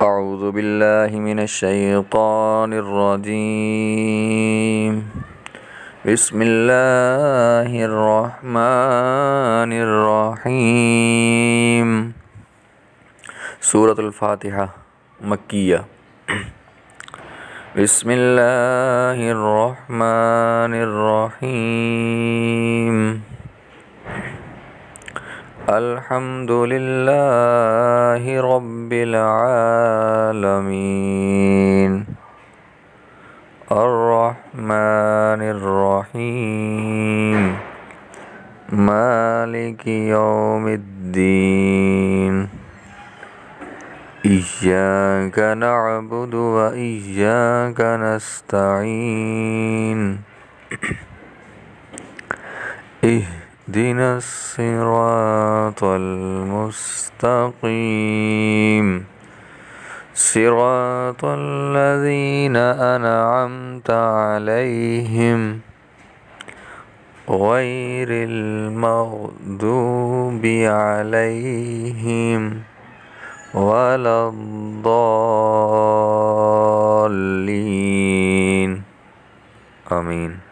أعوذ بالله من الشيطان الرجيم. بسم الله الرحمن الرحيم. सूरत अल-फातिहा मक्किया. बिस्मिल्लाहिर्रहमानिर्रहीम. अल्हम्दुलिल्लाहि रब्बिल आलमीन. अर्रहमानिर्रहीम. मालिकि यौमिद्दीन. इय्याका नअबुदु व इय्याका नस्तईन. इहदिनस सिरातल मुस्तक़ीम. सिरातल लज़ीना अनअमता अलैहिम गैरिल मग़दूबि अलैहिम वलद्दाल्लीन. आमीन.